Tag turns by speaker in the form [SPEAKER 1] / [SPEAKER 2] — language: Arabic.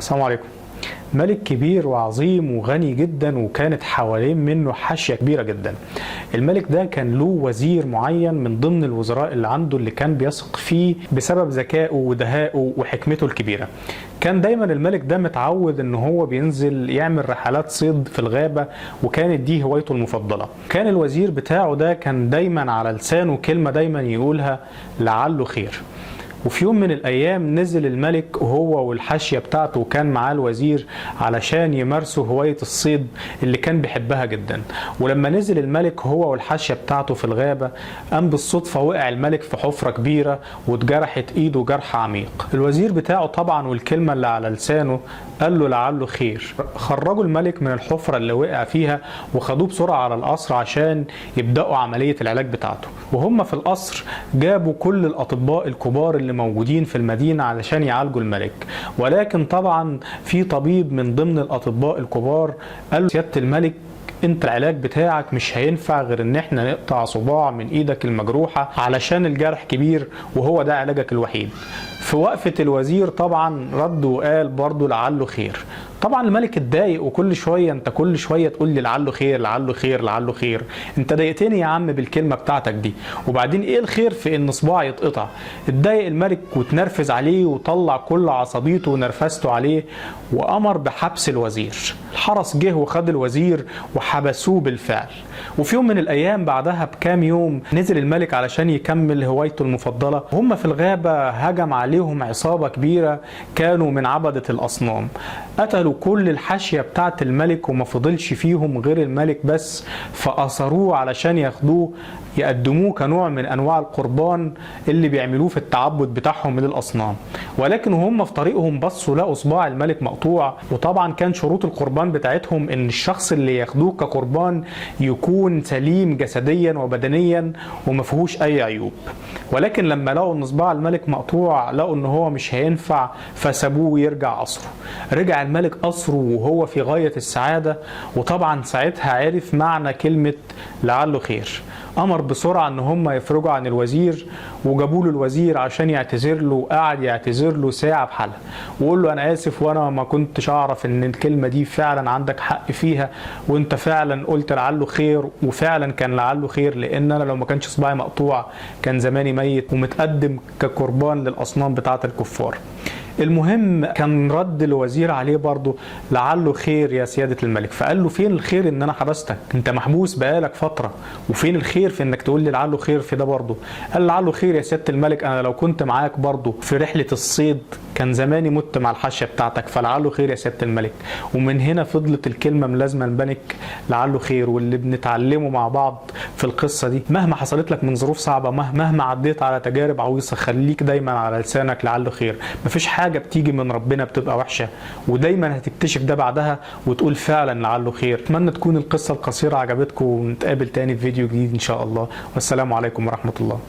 [SPEAKER 1] السلام عليكم. ملك كبير وعظيم وغني جدا، وكانت حوالين منه حاشية كبيرة جدا. الملك ده كان له وزير معين من ضمن الوزراء اللي عنده، اللي كان بيثق فيه بسبب ذكائه ودهائه وحكمته الكبيرة. كان دايما الملك ده متعود ان هو بينزل يعمل رحلات صيد في الغابة، وكانت دي هوايته المفضلة. كان الوزير بتاعه ده كان دايما على لسانه كلمة دايما يقولها: لعله خير. وفي يوم من الأيام نزل الملك وهو والحاشية بتاعته، وكان معاه الوزير علشان يمارسوا هواية الصيد اللي كان بيحبها جدا. ولما نزل الملك هو والحاشية بتاعته في الغابة، قام بالصدفة وقع الملك في حفرة كبيرة واتجرحت ايده جرح عميق. الوزير بتاعه طبعا والكلمة اللي على لسانه قال له: لعله خير. خرجوا الملك من الحفرة اللي وقع فيها وخدوه بسرعة على القصر عشان يبدأوا عملية العلاج بتاعته. وهم في القصر جابوا كل الأطباء الكبار اللي موجودين في المدينة علشان يعالجوا الملك. ولكن طبعا في طبيب من ضمن الأطباء الكبار قال له: سيادة الملك، انت العلاج بتاعك مش هينفع غير ان احنا نقطع صباع من ايدك المجروحة علشان الجرح كبير، وهو ده علاجك الوحيد. في وقفة الوزير طبعا رد وقال برضه: لعله خير. طبعا الملك اتضايق، وكل شويه انت كل شويه تقول لي لعله خير لعله خير لعله خير. انت ضايقتني يا عم بالكلمه بتاعتك دي، وبعدين ايه الخير في ان صباع يتقطع؟ اتضايق الملك وتنرفز عليه وطلع كل عصبيته ونرفزته عليه، وامر بحبس الوزير. الحرس جه وخد الوزير وحبسوه بالفعل. وفي يوم من الايام بعدها بكام يوم نزل الملك علشان يكمل هوايته المفضله. وهم في الغابه هجم عليهم عصابه كبيره كانوا من عبده الاصنام. قتلوا كل الحاشية بتاعت الملك وما فضلش فيهم غير الملك بس، فأصروه علشان ياخدوه يقدموه كنوع من أنواع القربان اللي بيعملوه في التعبد بتاعهم من الأصنام. ولكن هم في طريقهم بصوا لقوا صباع الملك مقطوع. وطبعا كان شروط القربان بتاعتهم إن الشخص اللي ياخدوه كقربان يكون سليم جسديا وبدنيا وما فيهوش أي عيوب. ولكن لما لقوا إن صباع الملك مقطوع لقوا إن هو مش هينفع، فسابوه يرجع قصره. رجع الملك قصره وهو في غاية السعادة، وطبعا ساعتها عرف معنى كلمة لعله خير. أمر بسرعة إن هم يفرجوا عن الوزير، وجابوا له الوزير عشان يعتذر له. وقعد يعتذر له ساعة بحالها وقول له: أنا آسف، وأنا ما كنتش أعرف إن الكلمة دي فعلا عندك حق فيها، وأنت فعلا قلت لعله خير. وفعلا كان لعله خير، لأن أنا لو ما كانش صباعي مقطوع كان زماني ميت ومتقدم كقربان للأصنام بتاعة الكفار. المهم كان رد الوزير عليه برضه: لعله خير يا سيادة الملك. فقال له: فين الخير ان انا حبستك؟ انت محبوس بقالك فترة، وفين الخير في انك تقول لي لعله خير في ده برضه؟ قال: لعله خير يا سيادة الملك، انا لو كنت معاك برضه في رحلة الصيد كان زماني مت مع الحاشية بتاعتك، فلعله خير يا سيادة الملك. ومن هنا فضلت الكلمة ملازمة الملك: لعله خير. واللي بنتعلمه مع بعض في القصة دي: مهما حصلت لك من ظروف صعبة، مهما عديت على تجارب عويصة، خليك دايما على لسانك لعله خير. مفيش حاجة بتيجي من ربنا بتبقى وحشة، ودايما هتكتشف ده بعدها وتقول فعلا لعله خير. اتمنى تكون القصة القصيرة عجبتكم، ونتقابل تاني في فيديو جديد ان شاء الله، والسلام عليكم ورحمة الله.